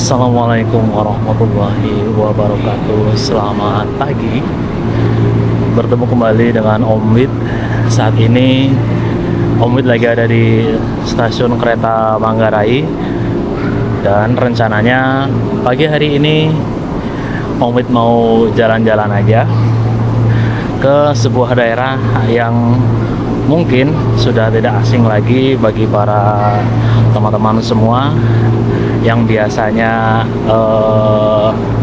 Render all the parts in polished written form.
Assalamualaikum warahmatullahi wabarakatuh. Selamat pagi. Bertemu kembali dengan Om Wid. Saat ini Om Wid lagi ada di stasiun kereta Manggarai. Dan rencananya pagi hari ini Om Wid mau jalan-jalan aja ke sebuah daerah yang mungkin sudah tidak asing lagi bagi para teman-teman semua yang biasanya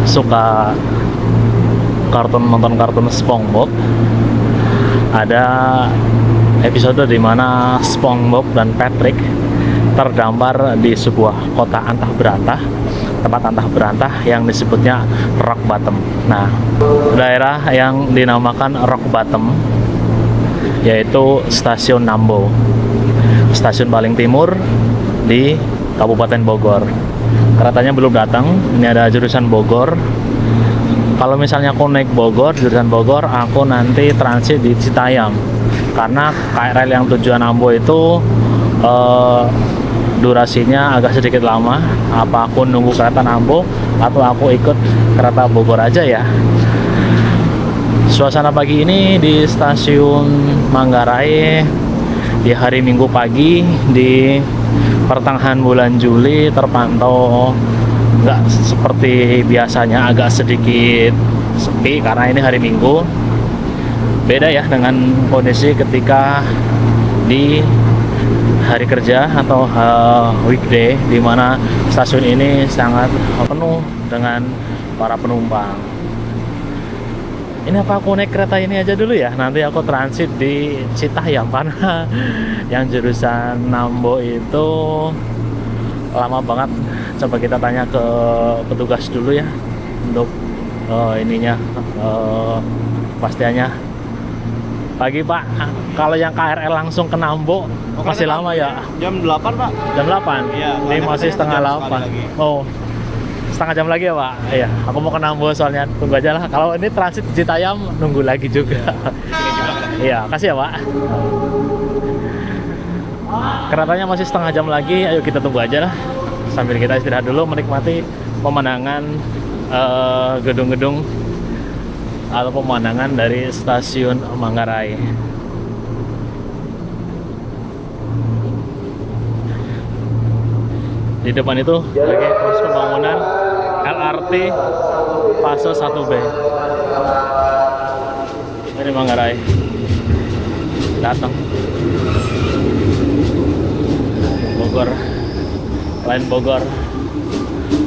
suka nonton kartun SpongeBob. Ada episode di mana SpongeBob dan Patrick terdampar di sebuah kota antah berantah, tempat antah berantah yang disebutnya Rock Bottom. Nah, daerah yang dinamakan Rock Bottom yaitu stasiun Nambo, stasiun paling timur di Kabupaten Bogor. Keretanya belum datang. Ini ada jurusan Bogor. Kalau misalnya aku naik Bogor, jurusan Bogor, aku nanti transit di Citayam. Karena KRL yang tujuan Nambo itu durasinya agak sedikit lama. Apa aku nunggu kereta Nambo atau aku ikut kereta Bogor aja ya. Suasana pagi ini di stasiun Manggarai di hari Minggu pagi di pertengahan bulan Juli terpantau nggak seperti biasanya, agak sedikit sepi karena ini hari Minggu. Beda ya dengan kondisi ketika di hari kerja atau weekday, di mana stasiun ini sangat penuh dengan para penumpang. Ini apa aku naik kereta ini aja dulu ya, nanti aku transit di Citayam karena yang jurusan Nambo itu lama banget. Coba kita tanya ke petugas dulu ya untuk ininya pastiannya. Pagi Pak, kalau yang KRL langsung ke Nambo masih lama ya? Jam 8 Pak. Jam 8? Iya. Ini masih setengah 8. Oh, setengah jam lagi ya Pak? Iya, aku mau ke Nambo soalnya, tunggu aja lah. Kalau ini transit di Citayam nunggu lagi juga. Iya, kasih ya Pak. Keretanya masih setengah jam lagi, ayo kita tunggu aja lah. Sambil kita istirahat dulu, menikmati pemandangan gedung-gedung atau pemandangan dari stasiun Manggarai. Di depan itu lagi proses pembangunan LRT fase 1B. Ini Manggarai datang. Bogor, lain Bogor.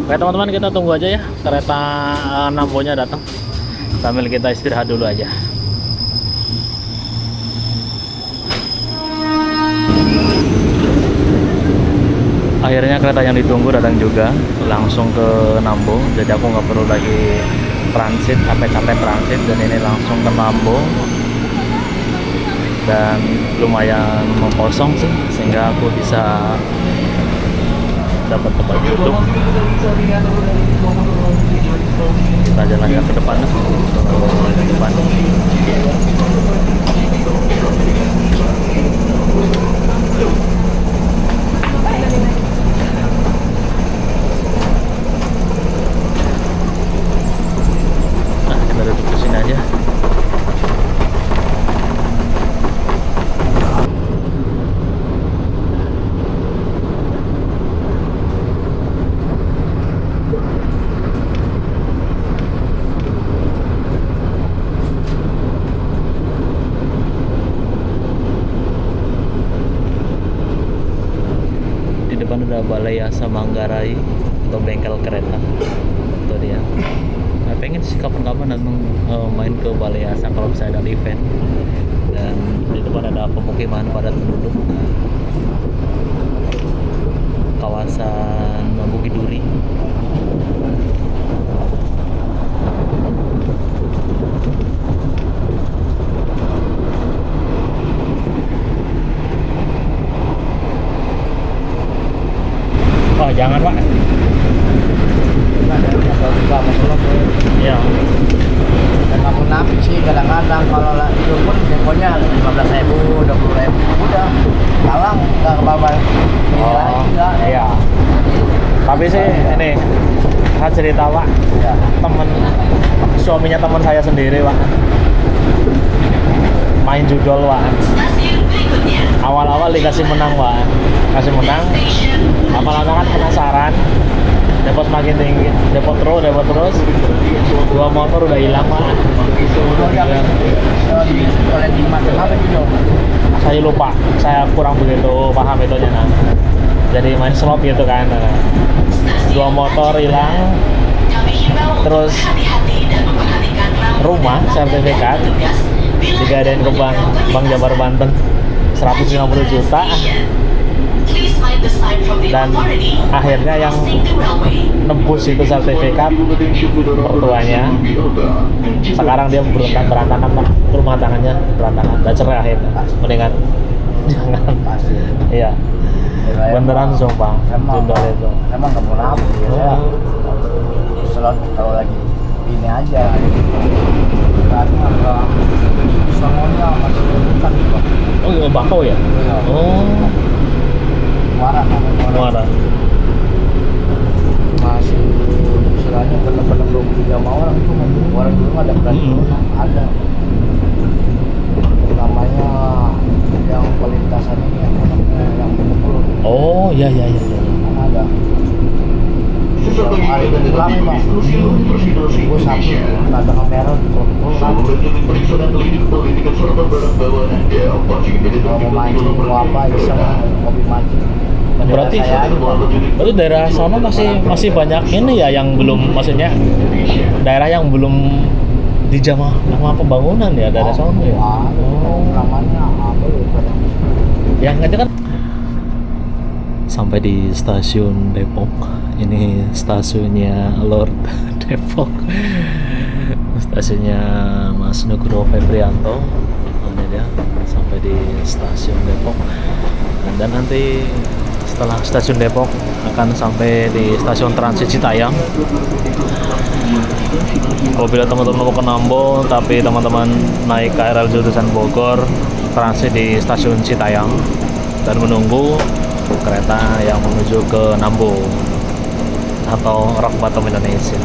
Oke teman-teman, kita tunggu aja ya kereta Nambonya datang sambil kita istirahat dulu aja. Akhirnya kereta yang ditunggu datang juga, langsung ke Nambo. Jadi aku nggak perlu lagi transit, capek-capek transit, dan ini langsung ke Nambo. Dan lumayan kosong sih, sehingga aku bisa dapat tempat duduk. Kita jalan ke depan, ke depan. Nah, kita duduk di sini aja. Ada Balai Asa Manggarai atau bengkel kereta. Itu dia. Nah, pengen sih kapan-kapan datang main ke Balai Asa kalau misalnya ada event. Dan di depan ada pemukiman padat penduduk, kawasan Bukit Duri. Oh jangan Pak. Iya. Dan nggak munafik sih, kadang-kadang kalau itu pun temponya 15.000, 20.000 udah kalang nggak apa-apa. Oh iya. Tapi sih ini Saya cerita Pak, Ya. temen suaminya teman saya sendiri Pak, main judol Pak. Awal-awal dikasih menang Pak, kasih menang. Lama-lama kan penasaran, depot makin tinggi, depot terus, 2 motor udah hilang Pak. Kalian di macam apa gitu? Saya lupa, saya kurang begitu paham itu nah. Jadi main slot gitu kan. 2 motor hilang, terus rumah sertifikat digadain ke Bank Jabar Banten 150 juta, dan akhirnya yang nebus itu sertifikat mertuanya. Sekarang dia berantakan rumah tangannya, berantakan, udah cerai akhirnya. Mendingan jangan. Pasti. Iya, beneran sumpah judol itu. Emang nggak mau nabung ya. Selalu kalau lagi ini aja. Karena enggak semuanya masih bukan Pak. Oh iya, bakau ya? Iya. Oh, Muara muara. masih istilahnya benar-benar belum punya sama orang itu orang dulu ada berani ada namanya yang pelintasan ini yang namanya yang benar Oh iya iya iya. ada hari itu pulang Bang gue satu ada kamera pulang kalau mau mancing mau apa iseng hobi mancing. Berarti daerah sana masih banyak ini ya yang belum, maksudnya daerah yang belum dijamah sama pembangunan ya daerah sana ya. Namanya apa ya? Yang itu kan sampai di stasiun Depok. Ini stasiunnya Lord Depok. Stasiunnya Mas Nugroho Febrianto. Ini dia sampai di stasiun Depok. Dan nanti setelah stasiun Depok akan sampai di stasiun Transit Citayam. Apabila teman-teman mau ke Nambo tapi teman-teman naik KRL jurusan Bogor, transit di stasiun Citayam dan menunggu kereta yang menuju ke Nambo atau Rock Bottom Indonesia.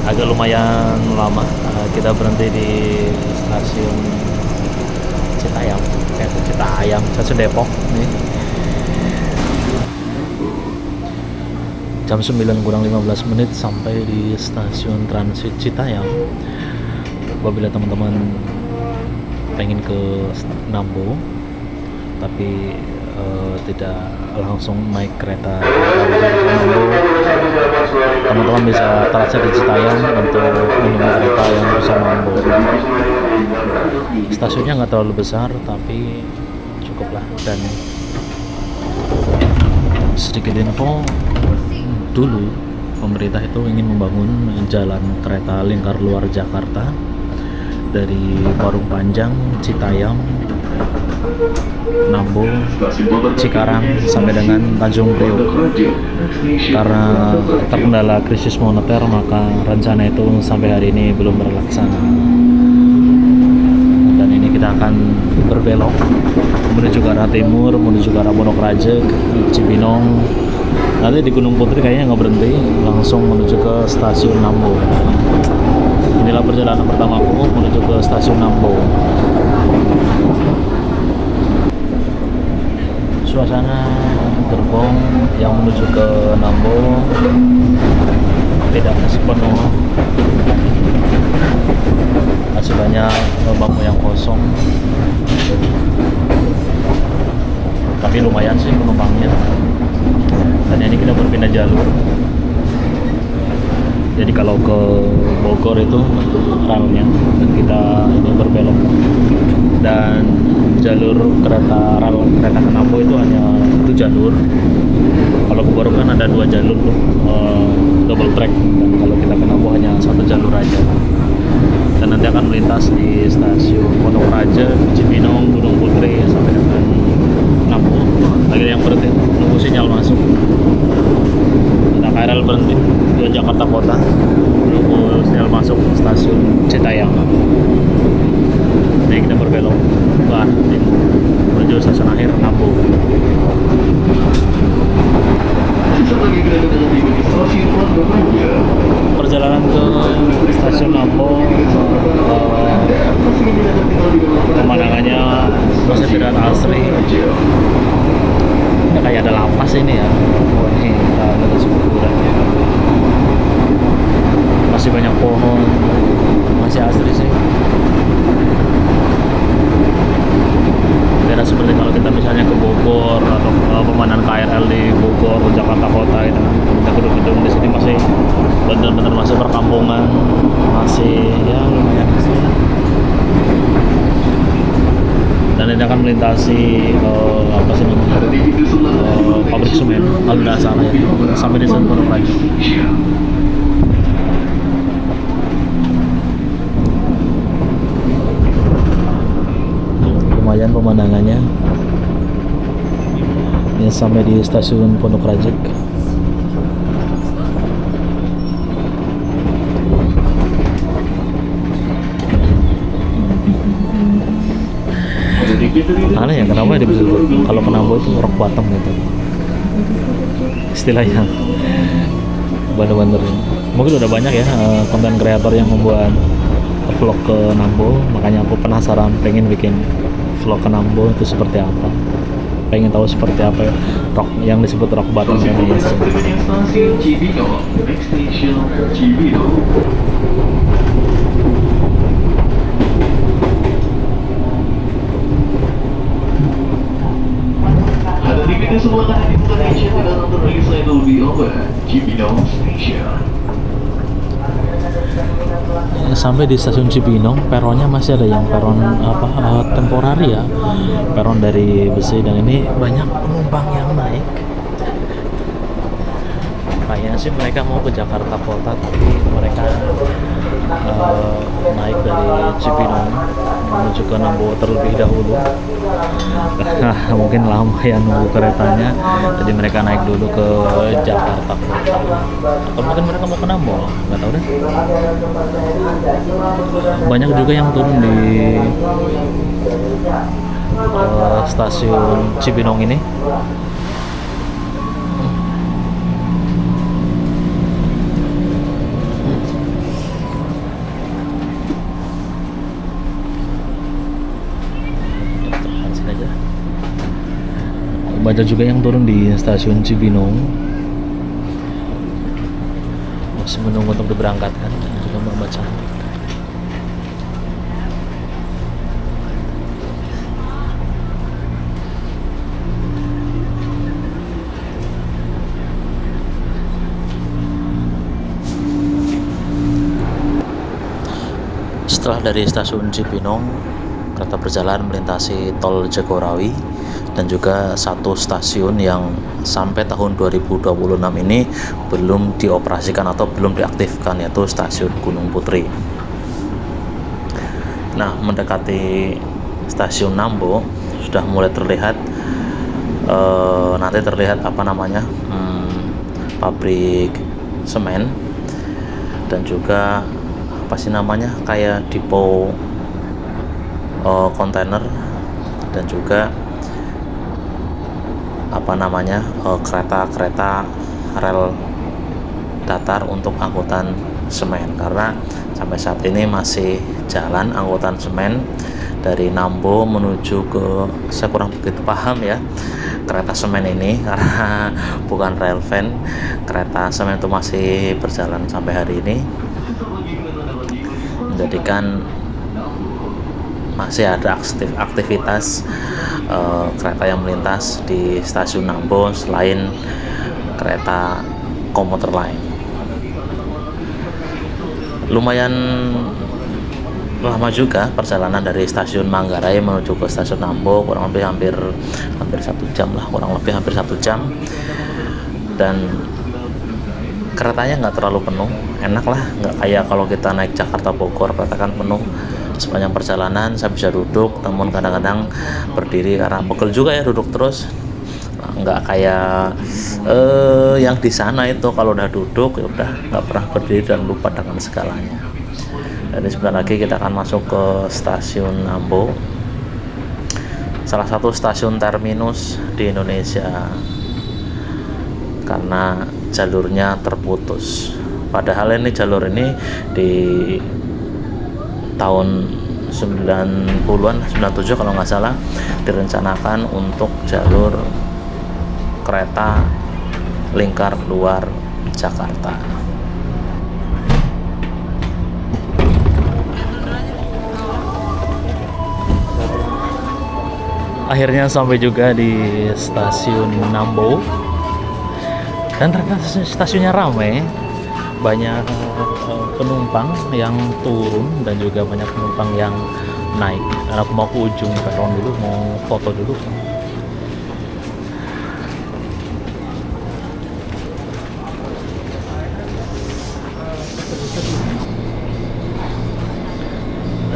Agak lumayan lama, kita berhenti di stasiun Citayam, stasiun Depok nih. Jam 9:15 sampai di stasiun Transit Citayam. Apabila teman-teman pengen ke Nambo tapi tidak langsung naik kereta Nambo, teman-teman bisa transit di Citayam untuk menunggu kereta yang bisa Nambo. Stasiunnya nggak terlalu besar tapi cukuplah. Dan sedikit info, dulu pemerintah itu ingin membangun jalan kereta lingkar luar Jakarta dari Parung Panjang, Citayam, Nambo, Cikarang sampai dengan Tanjung Priok. Karena terkendala krisis moneter, maka rencana itu sampai hari ini belum terlaksana. Dan ini kita akan berbelok menuju ke arah timur, menuju ke arah Pondok Rajek, Cibinong. Nanti di Gunung Putri kayaknya nggak berhenti, langsung menuju ke stasiun Nambo. Inilah perjalanan pertamaku menuju ke stasiun Nambo. Suasana gerbong yang menuju ke Nambo tidak sepenuh, masih banyak bangku yang kosong, tapi lumayan sih penumpangnya. Dan ini kita berpindah jalur, jadi kalau ke Bogor itu ralnya, dan kita ini berbelok. Dan jalur kereta ke Nambo itu hanya 1 jalur. Kalau ke Bogor kan ada 2 jalur tuh, double track. Dan kalau kita ke Nambo hanya 1 jalur aja. Dan nanti akan melintas di stasiun Pondok Raja, Cibinong, Gunung Putri sampai dengan Nambo. Lagi yang berhenti nunggu sinyal masuk. Ada KRL berhenti di Jakarta Kota nunggu sinyal masuk stasiun Citayam. Jadi kita berbelok ke arah timur menuju stasiun akhir Nambo. istirahat asri. Ini kayak ada lapas ini ya. Oh, ini kita ada kuburan. Masih banyak pohon, masih asri sih. Beda seperti kalau kita misalnya ke Bogor atau pemandangan KRL di Bogor, Jakarta Kota itu, kita gedung-gedung di sini masih benar-benar masih perkampungan, masih ya lumayan sih. Dan ini akan melintasi apa sih namanya pabrik semen kalau tidak salah ya, sampai di sana Pondok Raja. Lumayan pemandangannya. Ini sampai di stasiun Pondok Rajek. Aneh ya, kenapa dia bisa kalau Penambo itu rock bottom gitu istilahnya. Bener-bener mungkin udah banyak ya konten kreator yang membuat vlog ke Nambo, makanya aku penasaran pengen bikin vlog ke Nambo itu seperti apa, pengen tahu seperti apa ya rock yang disebut rock bottom Indonesia. Sampai di stasiun Cibinong, peronnya masih ada yang peron temporari ya, peron dari besi, dan ini banyak penumpang yang naik. Kayaknya sih mereka mau ke Jakarta Kota, tapi mereka naik dari Cibinong menuju ke Nambo terlebih dahulu. Mungkin lama ya nunggu keretanya, jadi mereka naik dulu ke Jakarta Kota. Atau mungkin mereka mau ke Nambo, nggak tahu deh. Banyak juga yang turun di stasiun Cibinong ini. Banyak juga yang turun di stasiun Cibinong, masih menunggu untuk diberangkatkan, dan juga Mbak Cantik. Setelah dari stasiun Cibinong, kereta berjalan melintasi tol Jagorawi dan juga satu stasiun yang sampai tahun 2026 ini belum dioperasikan atau belum diaktifkan, yaitu stasiun Gunung Putri. Nah, mendekati stasiun Nambo sudah mulai terlihat nanti terlihat pabrik semen dan juga apa sih namanya kayak depo kontainer, dan juga kereta-kereta rel datar untuk angkutan semen, karena sampai saat ini masih jalan angkutan semen dari Nambo menuju ke, saya kurang begitu paham ya kereta semen ini karena bukan rel van. Kereta semen itu masih berjalan sampai hari ini, menjadikan masih ada aktivitas kereta yang melintas di stasiun Nambo selain kereta komuter lain. Lumayan lama juga perjalanan dari stasiun Manggarai menuju ke stasiun Nambo, kurang lebih hampir 1 jam lah, hampir 1 jam. Dan keretanya nggak terlalu penuh, enak lah, nggak kayak kalau kita naik Jakarta Bogor, kereta kan penuh. Sepanjang perjalanan saya bisa duduk, namun kadang-kadang berdiri karena pegel juga ya duduk terus. Nggak kayak yang di sana itu kalau udah duduk ya udah nggak pernah berdiri dan lupa dengan segalanya. Dan sebentar lagi kita akan masuk ke stasiun Nambo, salah satu stasiun terminus di Indonesia, karena jalurnya terputus. Padahal ini jalur ini di tahun 90-an, 97 kalau nggak salah, direncanakan untuk jalur kereta lingkar luar Jakarta. Akhirnya sampai juga di stasiun Nambo, dan ternyata stasiunnya ramai, banyak penumpang yang turun dan juga banyak penumpang yang naik. Dan aku mau ke ujung peron dulu, mau foto dulu.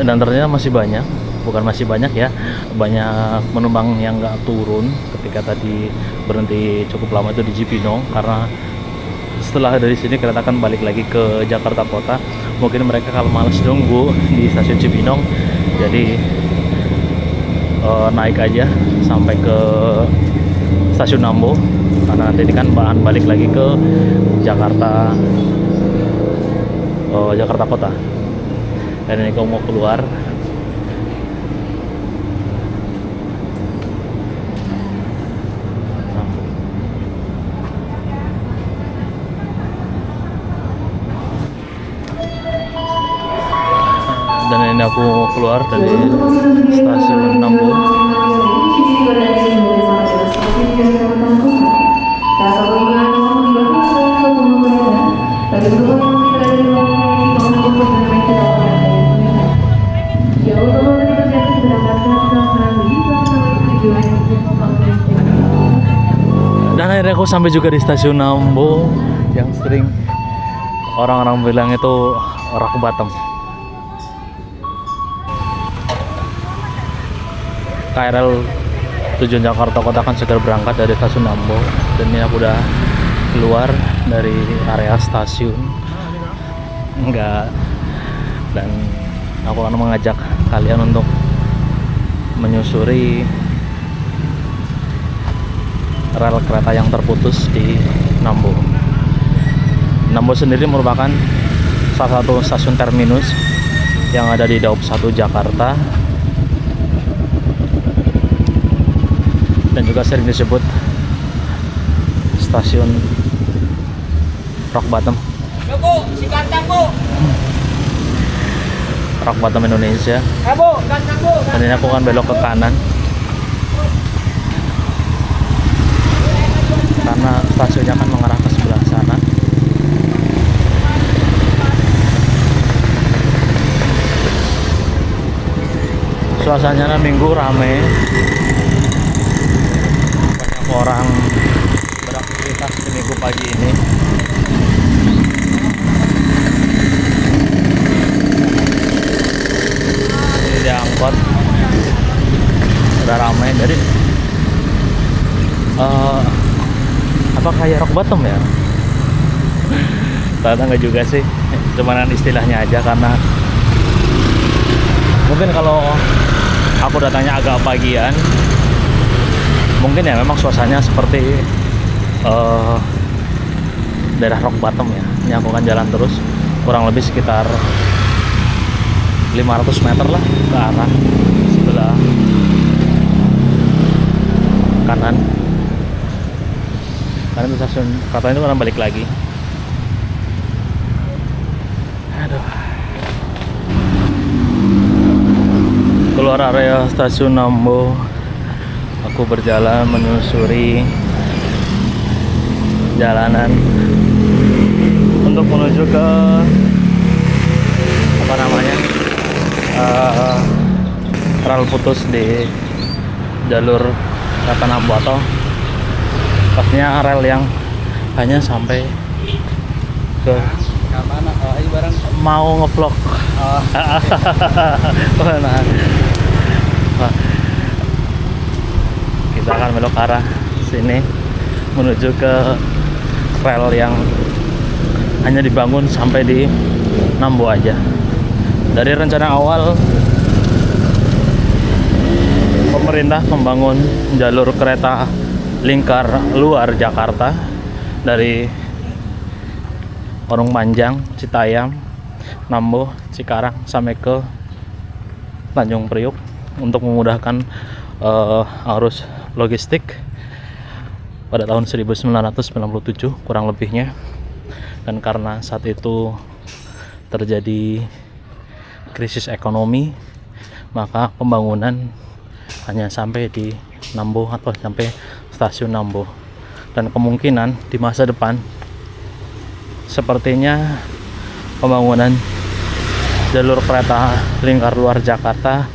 Dan ternyata masih banyak, bukan masih banyak ya, banyak penumpang yang nggak turun ketika tadi berhenti cukup lama itu di Cipinang, karena setelah dari sini kereta akan balik lagi ke Jakarta Kota. Mungkin mereka kalau males nunggu di stasiun Cipinang, jadi naik aja sampai ke stasiun Nambo, karena nanti ini kan bahan balik lagi ke Jakarta Jakarta Kota. Dan ini kalau mau keluar, dan ini aku keluar dari stasiun Nambo. Dan akhirnya aku sampai juga di stasiun Nambo yang sering orang-orang bilang itu rock bottom. KRL tujuan Jakarta Kota akan segera berangkat dari stasiun Nambo, dan ini aku udah keluar dari area stasiun. Dan aku akan mengajak kalian untuk menyusuri rel kereta yang terputus di Nambo. Nambo sendiri merupakan salah satu stasiun terminus yang ada di Daup 1 Jakarta, dan juga sering disebut stasiun rock bottom. Bu, si kantang bu. Rock bottom Indonesia. Bu, kantang bu. Dan ini aku akan belok ke kanan, karena stasiunnya akan mengarah ke sebelah sana. Suasananya minggu rame, banyak orang beraktivitas di minggu pagi ini. Ini di angkot udah ramai, jadi apa kayak rock bottom ya? Ternyata enggak juga sih, cuman istilahnya aja, karena mungkin kalau aku datangnya agak pagian, mungkin ya memang suasananya seperti daerah rock bottom ya. Ini aku akan jalan terus kurang lebih sekitar 500 meter lah ke arah sebelah kanan. Karena itu stasiun kereta itu akan balik lagi. Aduh. Keluar area stasiun Nambo, aku berjalan menyusuri jalanan untuk menuju ke apa namanya rel putus di jalur kereta Nambo, atau pastinya rel yang hanya sampai ke mana? Oh, ini barang. mau ngevlog. Nah, kita akan belok ke arah sini menuju ke rel yang hanya dibangun sampai di Nambo aja. Dari rencana awal pemerintah membangun jalur kereta lingkar luar Jakarta dari Parung Panjang, Citayam, Nambo, Cikarang sampai ke Tanjung Priuk untuk memudahkan arus logistik pada tahun 1997 kurang lebihnya, dan karena saat itu terjadi krisis ekonomi, maka pembangunan hanya sampai di Nambo atau sampai stasiun Nambo, dan kemungkinan di masa depan sepertinya pembangunan jalur kereta lingkar luar Jakarta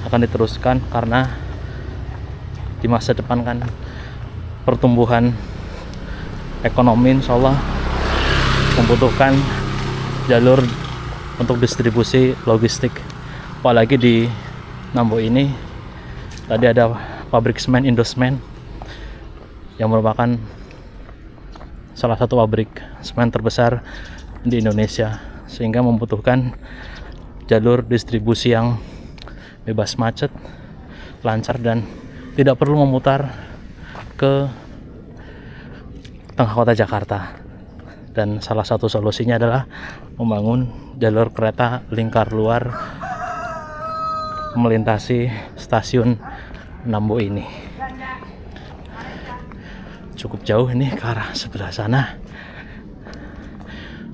akan diteruskan, karena di masa depan kan pertumbuhan ekonomi insya Allah membutuhkan jalur untuk distribusi logistik. Apalagi di Nambo ini tadi ada pabrik semen Indosmen yang merupakan salah satu pabrik semen terbesar di Indonesia, sehingga membutuhkan jalur distribusi yang bebas macet, lancar, dan tidak perlu memutar ke tengah kota Jakarta. Dan salah satu solusinya adalah membangun jalur kereta lingkar luar melintasi stasiun Nambo ini. Cukup jauh ini ke arah sebelah sana.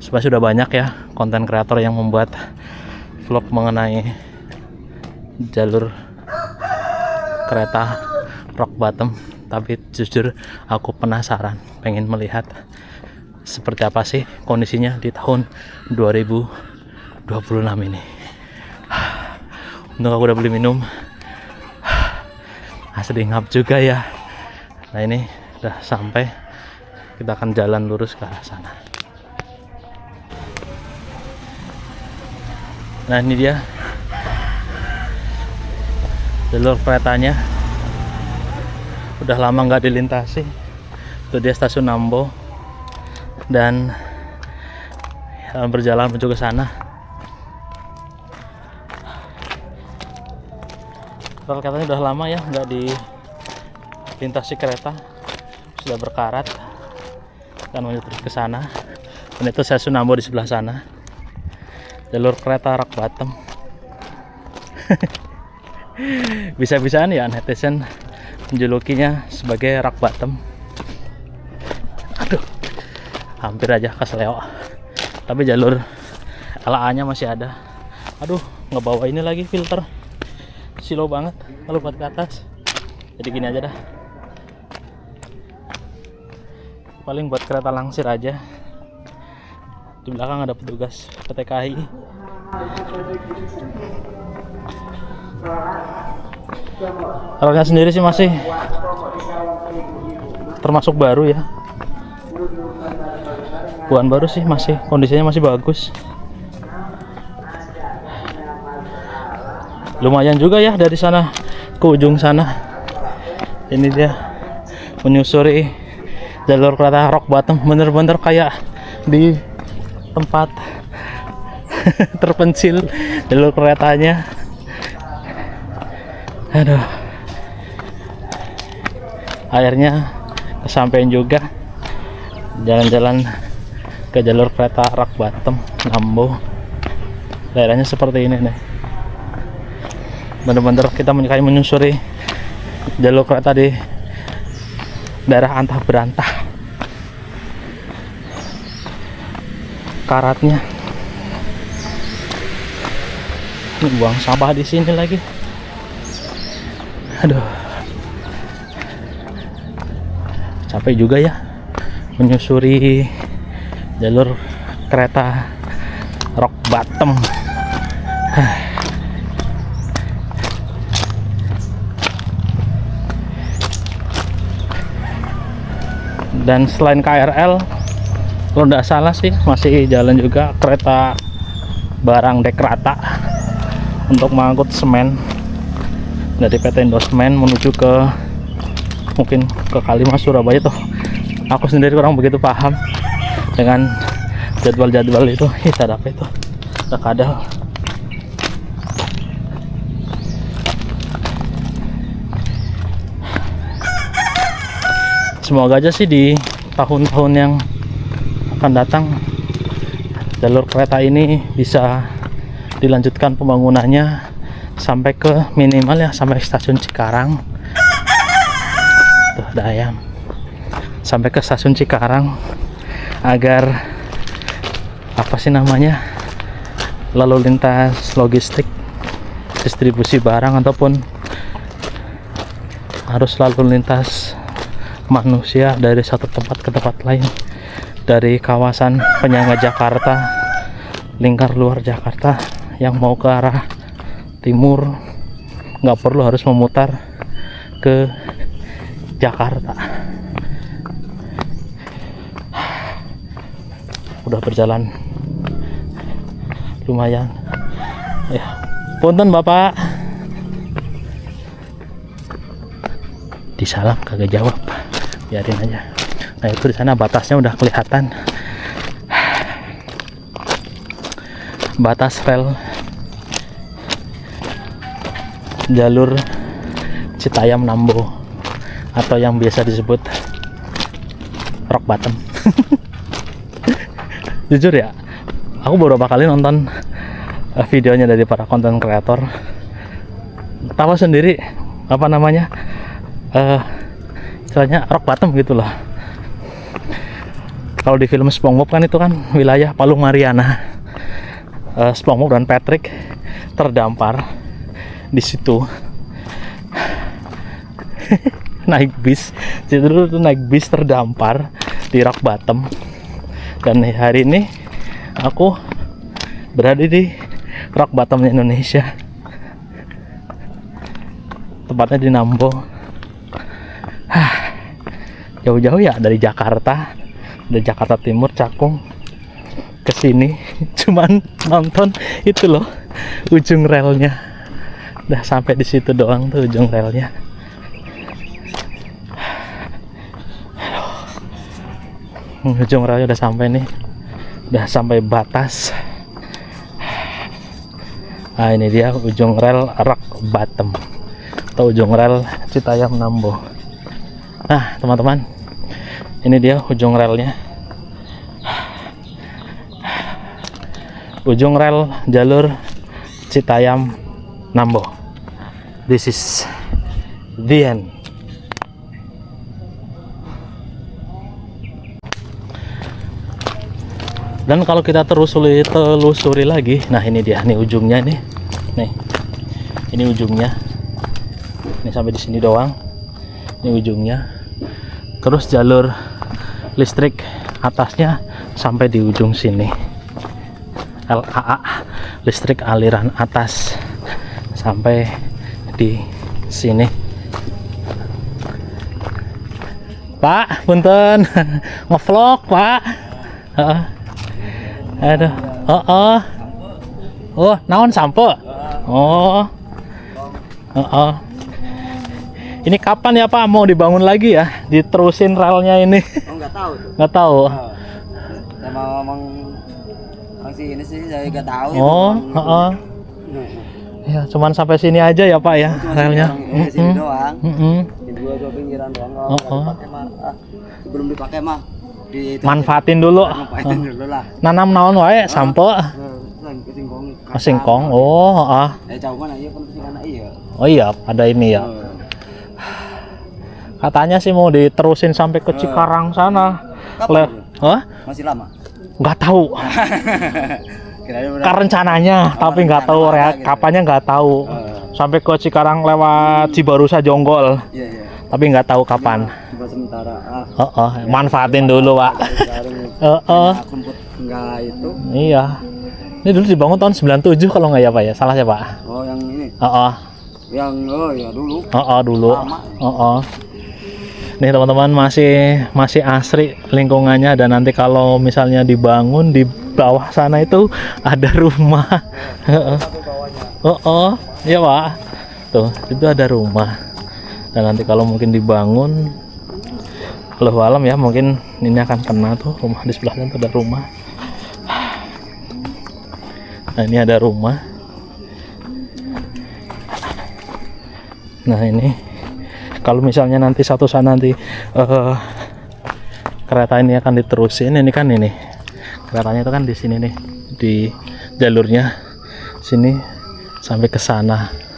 Sebenarnya sudah banyak ya konten kreator yang membuat vlog mengenai jalur kereta rock bottom, tapi jujur aku penasaran, pengen melihat seperti apa sih kondisinya di tahun 2026 ini. Untung aku udah beli minum. Sedih ngap juga ya. Nah, ini udah sampai, kita akan jalan lurus ke arah sana. Nah, ini dia jalur keretanya, udah lama nggak dilintasi. Itu dia stasiun Nambo, dan berjalan menuju ke sana. Rel katanya udah lama ya nggak dilintasi kereta, sudah berkarat, dan menuju terus ke sana. Dan itu stasiun Nambo di sebelah sana, jalur kereta rock bottom. Bisa-bisaan ya netizen menjulukinya sebagai rock bottom. Aduh, hampir aja kesleo, tapi jalur LA nya masih ada. Aduh, ngebawa ini lagi filter, silo banget kalau buat ke atas. Jadi gini aja dah, paling buat kereta langsir aja. Di belakang ada petugas PT KAI. Relnya sendiri sih masih termasuk baru ya, bukan baru sih, masih kondisinya masih bagus. Lumayan juga ya dari sana ke ujung sana. Ini dia menyusuri jalur kereta rock bottom, bener-bener kayak di tempat terpencil jalur keretanya. Aduh, akhirnya kesampaian juga, jalan-jalan ke jalur kereta rock bottom Nambo. Daerahnya seperti ini nih, bener-bener kita menyusuri jalur kereta di daerah antah berantah. Karatnya, ini buang sampah di sini lagi. Aduh, capek juga ya menyusuri jalur kereta rock bottom. Dan selain KRL, kalau tidak salah sih masih jalan juga kereta barang Dekrata untuk mengangkut semen dari PT Indosmen menuju ke mungkin ke Kalimas, Surabaya tuh. Aku sendiri kurang begitu paham dengan jadwal-jadwal itu. Ada apa itu? Kadal. Semoga aja sih di tahun-tahun yang akan datang jalur kereta ini bisa dilanjutkan pembangunannya sampai ke minimal ya sampai stasiun Cikarang, Tuh ada ayam. Sampai ke stasiun Cikarang agar apa sih namanya, lalu lintas logistik distribusi barang ataupun harus lalu lintas manusia dari satu tempat ke tempat lain, dari kawasan penyangga Jakarta, lingkar luar Jakarta yang mau ke arah timur nggak perlu harus memutar ke Jakarta. Udah berjalan lumayan ya. Punten Bapak, disalam kagak jawab, biarin aja. Nah itu di sana batasnya udah kelihatan, batas rel jalur Citayam Nambo atau yang biasa disebut rock bottom. Jujur ya, aku beberapa kali nonton videonya dari para konten kreator, tahu sendiri apa namanya, istilahnya rock bottom gitu loh. Kalau di film SpongeBob kan itu kan wilayah Palung Mariana. SpongeBob dan Patrick terdampar di situ. Naik bis, itu naik bis terdampar di rock bottom. Dan hari ini aku berada di rock bottomnya Indonesia, tepatnya di Nambo. Jauh-jauh ya dari Jakarta, dari Jakarta Timur, Cakung ke sini cuman nonton itu loh ujung relnya. Udah sampai di situ doang tuh ujung relnya. Ujung relnya udah sampai nih, udah sampai batas. Nah ini dia ujung rel rock bottom atau ujung rel Citayam Nambo. Nah teman-teman, ini dia ujung relnya, ujung rel jalur Citayam Nambo. This is the end. Dan kalau kita telusuri lagi, nah ini dia, nih ujungnya nih, ini ujungnya, ini sampai di sini doang, ini ujungnya. Terus jalur listrik atasnya sampai di ujung sini, LAA, listrik aliran atas, sampai di sini. Pak, punten, ngevlog Pak. Aduh, oh, naon sampo? Oh, ini kapan ya Pak mau dibangun lagi ya? Diterusin relnya ini? Oh, nggak tahu tuh. Nggak tahu. Sama ngomong si ini sih saya nggak tahu. Oh, ya, cuman sampai sini aja ya Pak ya relnya. Sini doang. Di dua pinggiran doang. Kalau dipakai mah, sebelum dipakai mah manfaatin dulu. Manfaatin dulu lah. Nanam naon wae sampo. Singkong. Oh, Jauh mana iya kan anak iya. Oh iya, ada ini ya. Katanya sih mau diterusin sampai ke Cikarang sana. Masih lama? Nggak tahu. Rencananya, tapi nggak tahu kapannya, nggak tahu. Sampai ke Cikarang lewat Cibarusa Jonggol. Iya. Tapi nggak tahu kapan. Sementara. Manfaatin dulu Pak. Rumput enggak itu. Iya. Ini dulu dibangun tahun 97 kalau nggak ya Pak ya. Salah ya Pak? Oh yang ini. Yang ya dulu. Dulu. Nih teman-teman, masih asri lingkungannya. Dan nanti kalau misalnya dibangun di bawah sana itu ada rumah. Iya Pak. Tuh itu ada rumah. Dan nanti kalau mungkin dibangun, Allahu alam ya, mungkin ini akan kena tuh rumah di sebelahnya tuh ada rumah. Nah ini ada rumah. Nah ini kalau misalnya nanti satu saat nanti kereta ini akan diterusin, ini kan ini keretanya itu kan di sini nih, di jalurnya sini sampai ke sana.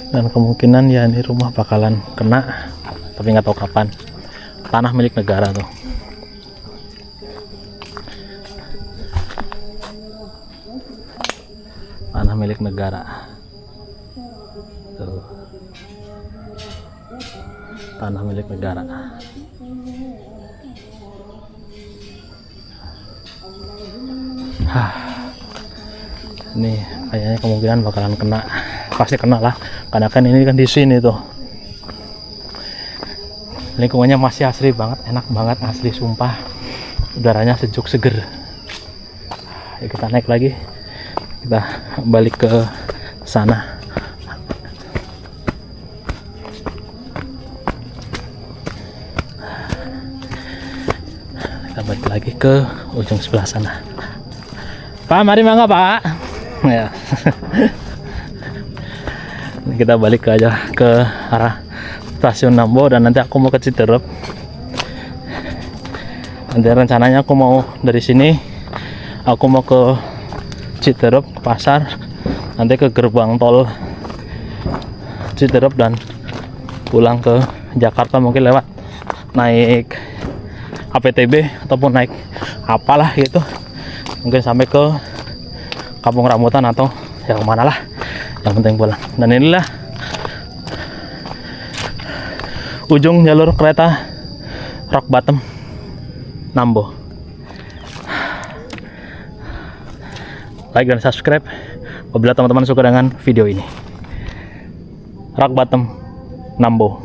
Dan kemungkinan ya ini rumah bakalan kena tapi nggak tahu kapan. Tanah milik negara tuh. Tanah milik negara tuh. Tanah milik negara. Ini kayaknya kemungkinan bakalan kena, pasti kena lah, karena kan ini kan di sini tuh. Lingkungannya masih asri banget, enak banget asli sumpah. Udaranya sejuk seger. Ya, kita naik lagi, kita balik ke sana. Kita balik lagi ke ujung sebelah sana. Pak, mari mangga Pak. Ya. Kita balik aja ke arah stasiun Nambo dan nanti aku mau ke Citerep. Nanti rencananya aku mau dari sini, aku mau ke Citerep, ke pasar, nanti ke gerbang tol Citerep dan pulang ke Jakarta, mungkin lewat naik APTB ataupun naik apalah gitu, mungkin sampai ke Kampung Rambutan atau yang mana lah, yang penting pulang. Dan inilah ujung jalur kereta Rock Bottom Nambo. Like dan subscribe apabila teman-teman suka dengan video ini. Rock Bottom Nambo.